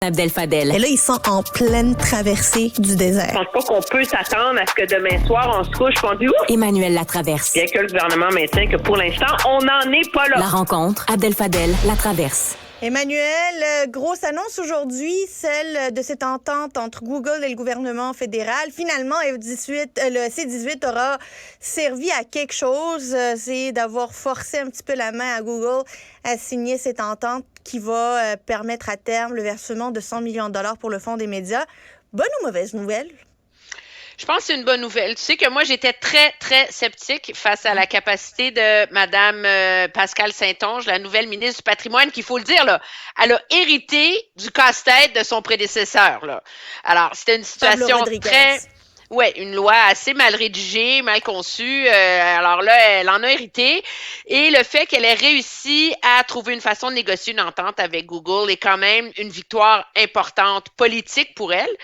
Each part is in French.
Abdel Fadel. Et là, ils sont en pleine traversée du désert. Je pense pas qu'on peut s'attendre à ce que demain soir, on se couche et on dit « Ouf! » Emmanuel Latraverse. Bien que le gouvernement maintient que pour l'instant, on n'en est pas là. La rencontre, Abdel Fadel, Latraverse. Emmanuel, grosse annonce aujourd'hui, celle de cette entente entre Google et le gouvernement fédéral. Finalement, le C-18 aura servi à quelque chose, c'est d'avoir forcé un petit peu la main à Google à signer cette entente qui va permettre à terme le versement de 100 millions de dollars pour le Fonds des médias. Bonne ou mauvaise nouvelle? Je pense que c'est une bonne nouvelle. Tu sais que moi, j'étais très, très sceptique face à la capacité de Mme Pascale Saint-Onge, la nouvelle ministre du Patrimoine, qu'il faut le dire, là, elle a hérité du casse-tête de son prédécesseur. Là. Alors, c'était une situation très... Oui, une loi assez mal rédigée, mal conçue. Alors là, elle en a hérité. Et le fait qu'elle ait réussi à trouver une façon de négocier une entente avec Google est quand même une victoire importante politique pour elle.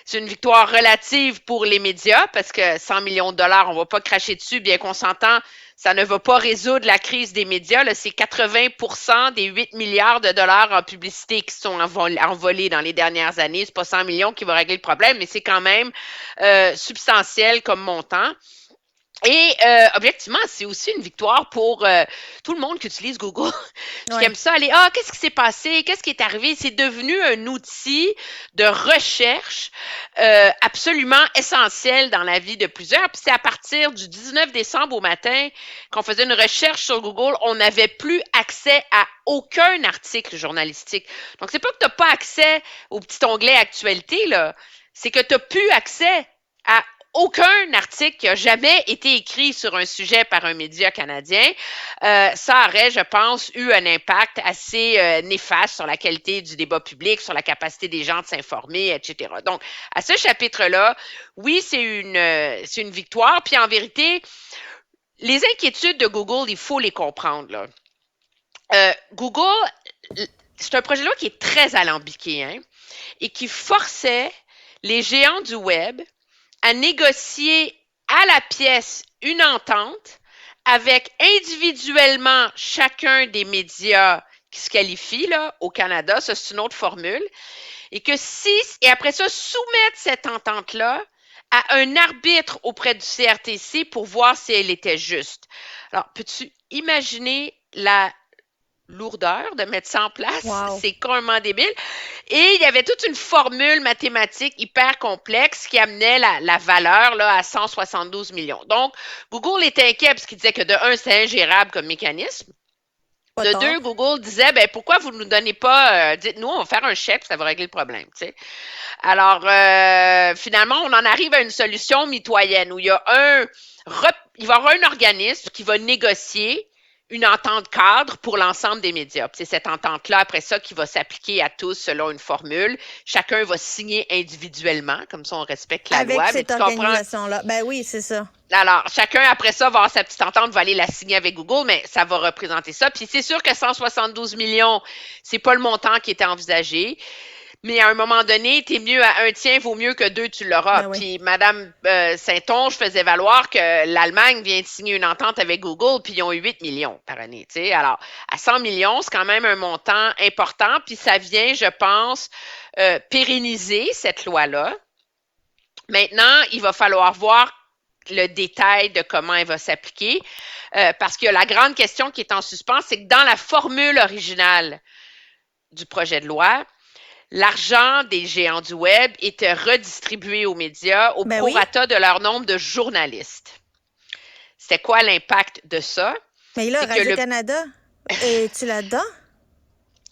C'est une victoire relative pour les médias parce que 100 millions de dollars, on va pas cracher dessus, bien qu'on s'entend, ça ne va pas résoudre la crise des médias. Là, c'est 80% des 8 milliards de dollars en publicité qui sont envolés dans les dernières années. C'est pas 100 millions qui va régler le problème, mais c'est quand même substantiel comme montant. Et objectivement, c'est aussi une victoire pour tout le monde qui utilise Google, qui aime ça aller, qu'est-ce qui s'est passé, qu'est-ce qui est arrivé? C'est devenu un outil de recherche absolument essentiel dans la vie de plusieurs. Puis c'est à partir du 19 décembre au matin qu'on faisait une recherche sur Google, on n'avait plus accès à aucun article journalistique. Donc, c'est pas que tu n'as pas accès au petit onglet actualité, là. C'est que tu n'as plus accès à aucun article qui a jamais été écrit sur un sujet par un média canadien. Ça aurait, je pense, eu un impact assez néfaste sur la qualité du débat public, sur la capacité des gens de s'informer, etc. Donc, à ce chapitre-là, oui, c'est une victoire. Puis en vérité, les inquiétudes de Google, il faut les comprendre, là. Google, c'est un projet de loi qui est très alambiqué, hein, et qui forçait les géants du web à négocier à la pièce une entente avec individuellement chacun des médias qui se qualifient là, au Canada. Ça, c'est une autre formule. Et après ça, soumettre cette entente-là à un arbitre auprès du CRTC pour voir si elle était juste. Alors, peux-tu imaginer la lourdeur de mettre ça en place? Wow. C'est complètement débile. Et il y avait toute une formule mathématique hyper complexe qui amenait la valeur là, à 172 millions. Donc, Google était inquiet parce qu'il disait que de un, c'est ingérable comme mécanisme. De deux, Google disait, pourquoi vous ne nous donnez pas, dites-nous, on va faire un chèque, ça va régler le problème. Tu sais. Alors, finalement, on en arrive à une solution mitoyenne où il va y avoir un organisme qui va négocier une entente cadre pour l'ensemble des médias. C'est cette entente-là, après ça, qui va s'appliquer à tous selon une formule. Chacun va signer individuellement, comme ça on respecte la loi. Avec cette organisation-là. Ben oui, c'est ça. Alors, chacun, après ça, va avoir sa petite entente, va aller la signer avec Google, mais ça va représenter ça. Puis c'est sûr que 172 millions, c'est pas le montant qui était envisagé. Mais à un moment donné, t'es mieux à un tien, vaut mieux que deux, tu l'auras. Ben oui. Puis Mme Saint-Onge faisait valoir que l'Allemagne vient de signer une entente avec Google, puis ils ont eu 8 millions par année. Tu sais. Alors, à 100 millions, c'est quand même un montant important, puis ça vient, je pense, pérenniser cette loi-là. Maintenant, il va falloir voir le détail de comment elle va s'appliquer, parce que la grande question qui est en suspens, c'est que dans la formule originale du projet de loi, l'argent des géants du web était redistribué aux médias au prorata de leur nombre de journalistes. C'était quoi l'impact de ça? Mais là, Radio-Canada, es-tu là-dedans?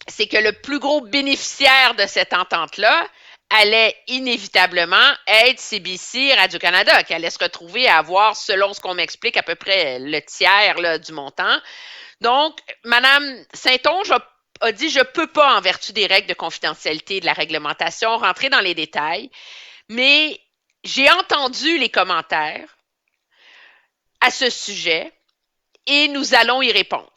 C'est que le plus gros bénéficiaire de cette entente-là allait inévitablement être CBC Radio-Canada, qui allait se retrouver à avoir, selon ce qu'on m'explique, à peu près le tiers là, du montant. Donc, Mme Saint-Onge a dit « Je ne peux pas, en vertu des règles de confidentialité et de la réglementation, rentrer dans les détails, mais j'ai entendu les commentaires à ce sujet et nous allons y répondre. »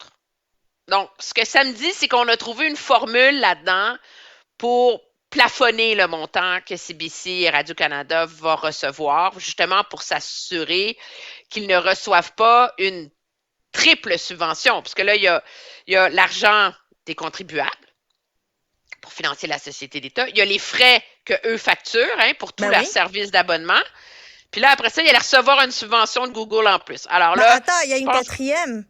Donc, ce que ça me dit, c'est qu'on a trouvé une formule là-dedans pour plafonner le montant que CBC et Radio-Canada vont recevoir, justement pour s'assurer qu'ils ne reçoivent pas une triple subvention. Parce que là, il y a l'argent des contribuables, pour financer la société d'État. Il y a les frais qu'eux facturent pour tous Ben leurs oui. services d'abonnement. Puis là, après ça, il allait recevoir une subvention de Google en plus. Alors Ben, là, attends, il y a je une pense... quatrième.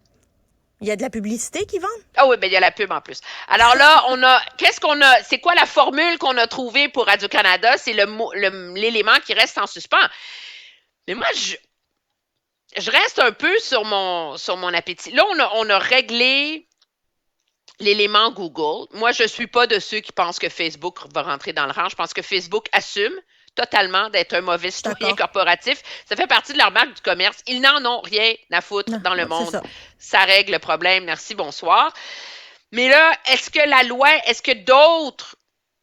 Il y a de la publicité qui vend. Ah oui, ben il y a la pub en plus. Alors là, qu'est-ce qu'on a, c'est quoi la formule qu'on a trouvée pour Radio-Canada? C'est l'élément qui reste en suspens. Mais moi, je reste un peu sur mon appétit. Là, on a réglé l'élément Google. Moi, je ne suis pas de ceux qui pensent que Facebook va rentrer dans le rang. Je pense que Facebook assume totalement d'être un mauvais citoyen corporatif. Ça fait partie de leur marque du commerce. Ils n'en ont rien à foutre dans le monde. Ça règle le problème. Merci, bonsoir. Mais là, est-ce que d'autres,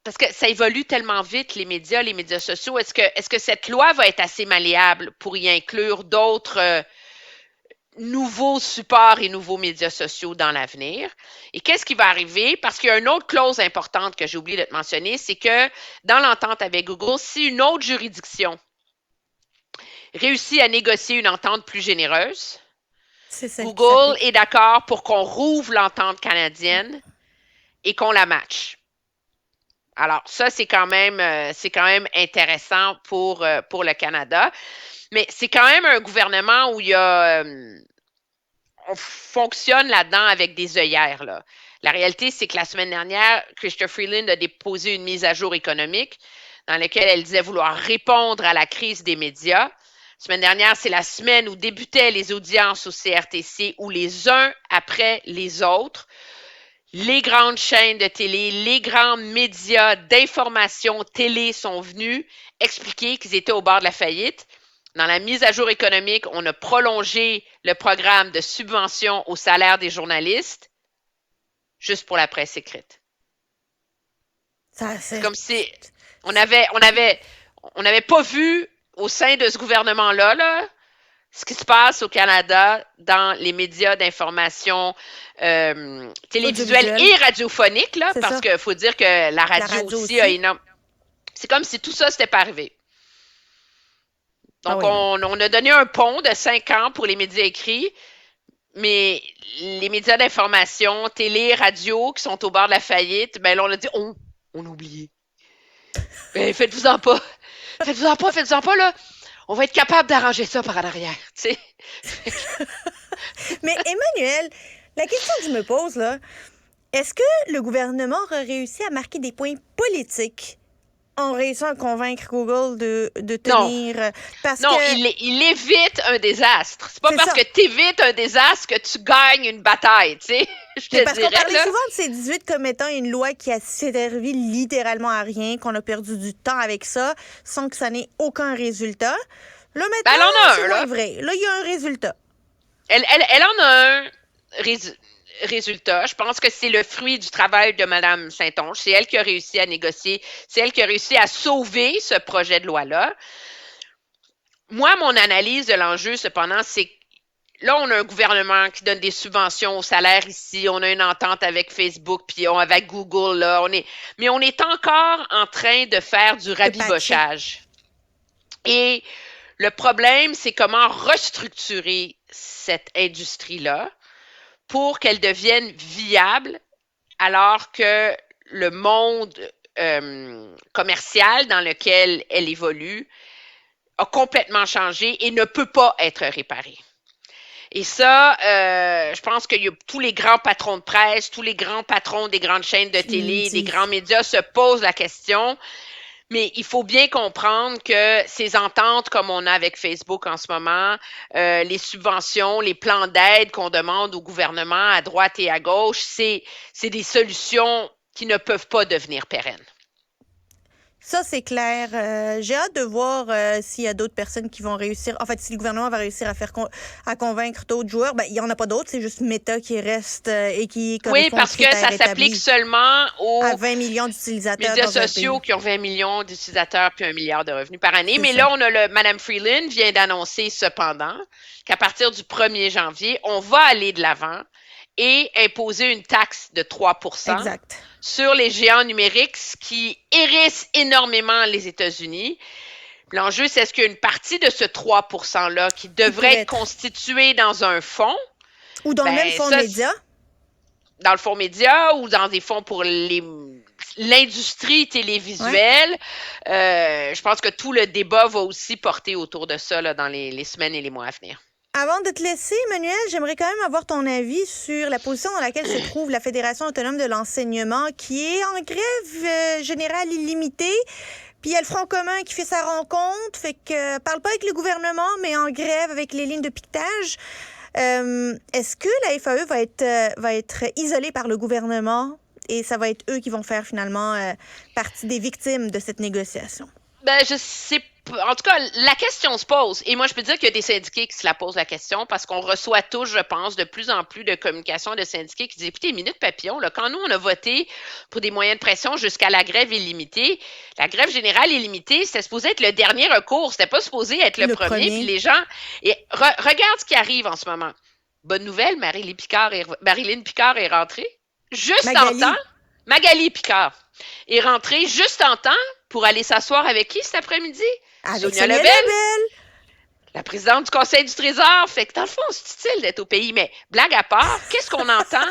parce que ça évolue tellement vite, les médias sociaux, est-ce que cette loi va être assez malléable pour y inclure d'autres nouveaux supports et nouveaux médias sociaux dans l'avenir? Et qu'est-ce qui va arriver? Parce qu'il y a une autre clause importante que j'ai oublié de te mentionner, c'est que dans l'entente avec Google, si une autre juridiction réussit à négocier une entente plus généreuse, Google est d'accord pour qu'on rouvre l'entente canadienne et qu'on la matche. Alors, ça, c'est quand même intéressant pour le Canada. Mais c'est quand même un gouvernement où on fonctionne là-dedans avec des œillères, là. La réalité, c'est que la semaine dernière, Chrystia Freeland a déposé une mise à jour économique dans laquelle elle disait vouloir répondre à la crise des médias. La semaine dernière, c'est la semaine où débutaient les audiences au CRTC, où les uns après les autres, les grandes chaînes de télé, les grands médias d'information télé sont venus expliquer qu'ils étaient au bord de la faillite. Dans la mise à jour économique, on a prolongé le programme de subvention au salaire des journalistes juste pour la presse écrite. C'est comme si on n'avait pas vu au sein de ce gouvernement-là, là, ce qui se passe au Canada dans les médias d'information télévisuels et radiophoniques, là, parce qu'il faut dire que la radio aussi a énorme. C'est comme si tout ça s'était pas arrivé. Donc, on a donné un pont de 5 ans pour les médias écrits, mais les médias d'information, télé, radio, qui sont au bord de la faillite, ben là, on a dit, on a oublié. Ben, faites-vous-en pas. Faites-vous-en pas, là. On va être capable d'arranger ça par en arrière, tu sais. Mais Emmanuel, la question que je me pose, là, est-ce que le gouvernement aura réussi à marquer des points politiques en réussissant à convaincre Google de tenir... Non, il évite un désastre. C'est pas parce que tu évites un désastre que tu gagnes une bataille, tu sais. Parce qu'on parlait souvent de ces 18 comme étant une loi qui a servi littéralement à rien, qu'on a perdu du temps avec ça, sans que ça n'ait aucun résultat. Là, maintenant, c'est moins vrai. Là, il y a un résultat. Elle en a un résultat. Je pense que c'est le fruit du travail de Mme Saint-Onge. C'est elle qui a réussi à négocier. C'est elle qui a réussi à sauver ce projet de loi-là. Moi, mon analyse de l'enjeu, cependant, c'est que là, on a un gouvernement qui donne des subventions au salaire ici. On a une entente avec Facebook, puis avec Google, là. Mais on est encore en train de faire du rabibochage. Et le problème, c'est comment restructurer cette industrie-là pour qu'elle devienne viable alors que le monde commercial dans lequel elle évolue a complètement changé et ne peut pas être réparé. Et ça, je pense que tous les grands patrons de presse, tous les grands patrons des grandes chaînes de télé, des grands médias se posent la question. Mais il faut bien comprendre que ces ententes, comme on a avec Facebook en ce moment, les subventions, les plans d'aide qu'on demande au gouvernement à droite et à gauche, c'est des solutions qui ne peuvent pas devenir pérennes. Ça, c'est clair. J'ai hâte de voir s'il y a d'autres personnes qui vont réussir. En fait, si le gouvernement va réussir à convaincre d'autres joueurs. Ben, il n'y en a pas d'autres. C'est juste Meta qui reste et qui correspond. Oui, parce que ça s'applique seulement à 20 millions d'utilisateurs. Médias sociaux qui ont 20 millions d'utilisateurs puis 1 milliard de revenus par année. Mais là, on a Mme Freeland vient d'annoncer cependant qu'à partir du 1er janvier, on va aller de l'avant et imposer une taxe de 3 % sur les géants numériques, ce qui hérisse énormément les États-Unis. L'enjeu, c'est est-ce qu'il y a une partie de ce 3 % qui devrait être constituée dans un fonds? Ou dans le même fonds média? Dans le fonds média ou dans des fonds pour les l'industrie télévisuelle. Je pense que tout le débat va aussi porter autour de ça là, dans les semaines et les mois à venir. Avant de te laisser, Emmanuel, j'aimerais quand même avoir ton avis sur la position dans laquelle se trouve la Fédération autonome de l'enseignement, qui est en grève générale illimitée. Puis il y a le Front commun qui fait sa rencontre, fait que parle pas avec le gouvernement, mais en grève avec les lignes de piquetage. Est-ce que la FAE va être isolée par le gouvernement et ça va être eux qui vont faire finalement partie des victimes de cette négociation? Ben, je sais pas. En tout cas, la question se pose. Et moi, je peux dire qu'il y a des syndiqués qui se la posent la question parce qu'on reçoit tous, je pense, de plus en plus de communications de syndiqués qui disent, écoutez, minute papillon, là, quand nous, on a voté pour des moyens de pression jusqu'à la grève illimitée, la grève générale illimitée, c'était supposé être le dernier recours. C'était pas supposé être le premier. Puis les gens... Et regarde ce qui arrive en ce moment. Bonne nouvelle, Marilyn Picard est rentrée juste en temps. Magali Picard est rentrée juste en temps pour aller s'asseoir avec qui cet après-midi? Avec Sonia Lebel, la présidente du Conseil du Trésor. Fait que dans le fond, c'est utile d'être au pays. Mais blague à part, qu'est-ce qu'on entend?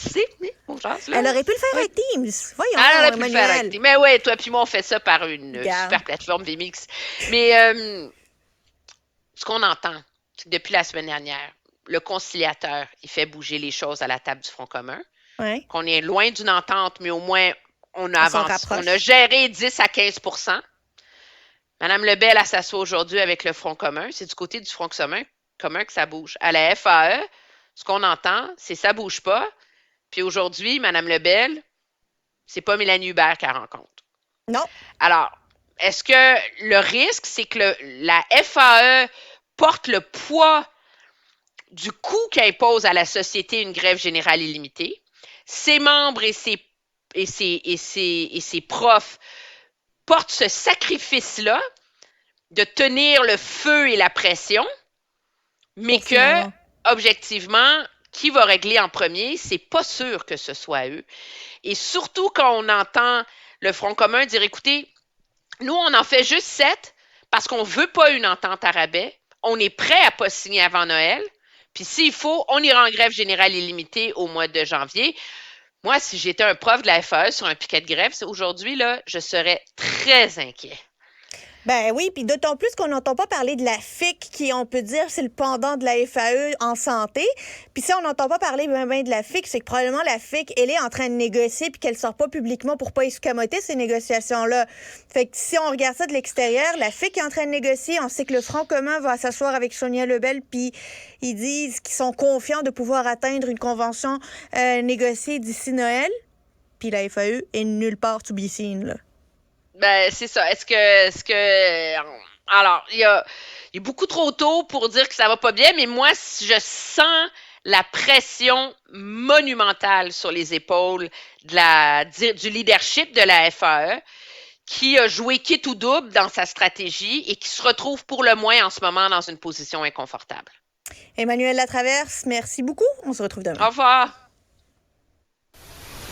Elle aurait pu le faire avec Teams. Voyons, elle aurait pu le faire avec Teams. Mais ouais, toi puis moi, on fait ça par une super plateforme VMix. Mais ce qu'on entend, c'est que depuis la semaine dernière, le conciliateur, il fait bouger les choses à la table du Front commun. Ouais. Qu'on est loin d'une entente, mais au moins, on avance. On a géré 10 à 15 % Mme Lebel, elle s'assoit aujourd'hui avec le Front commun. C'est du côté du Front commun que ça bouge. À la FAE, ce qu'on entend, c'est ça bouge pas. Puis aujourd'hui, Mme Lebel, c'est pas Mélanie Hubert qu'elle rencontre. Non. Alors, est-ce que le risque, c'est que la FAE porte le poids du coût qu'impose à la société une grève générale illimitée? Ses membres et ses profs portent ce sacrifice-là de tenir le feu et la pression, mais que, objectivement, qui va régler en premier, c'est pas sûr que ce soit eux. Et surtout quand on entend le Front commun dire, écoutez, nous, on en fait juste 7 parce qu'on veut pas une entente à rabais. On est prêt à pas signer avant Noël. Puis s'il faut, on ira en grève générale illimitée au mois de janvier. Moi, si j'étais un prof de la FAE sur un piquet de grève, aujourd'hui, là, je serais très inquiet. Ben oui, puis d'autant plus qu'on n'entend pas parler de la FIC, qui, on peut dire, c'est le pendant de la FAE en santé. Puis si on n'entend pas parler ben de la FIC, c'est que probablement la FIC, elle est en train de négocier puis qu'elle sort pas publiquement pour pas escamoter ces négociations-là. Fait que si on regarde ça de l'extérieur, la FIC est en train de négocier. On sait que le Front commun va s'asseoir avec Sonia Lebel puis ils disent qu'ils sont confiants de pouvoir atteindre une convention négociée d'ici Noël. Puis la FAE est nulle part to be seen, là. Ben, c'est ça. Alors, il y a beaucoup trop tôt pour dire que ça va pas bien, mais moi, je sens la pression monumentale sur les épaules du leadership de la FAE, qui a joué quitte ou double dans sa stratégie et qui se retrouve pour le moins en ce moment dans une position inconfortable. Emmanuel Latraverse, merci beaucoup. On se retrouve demain. Au revoir.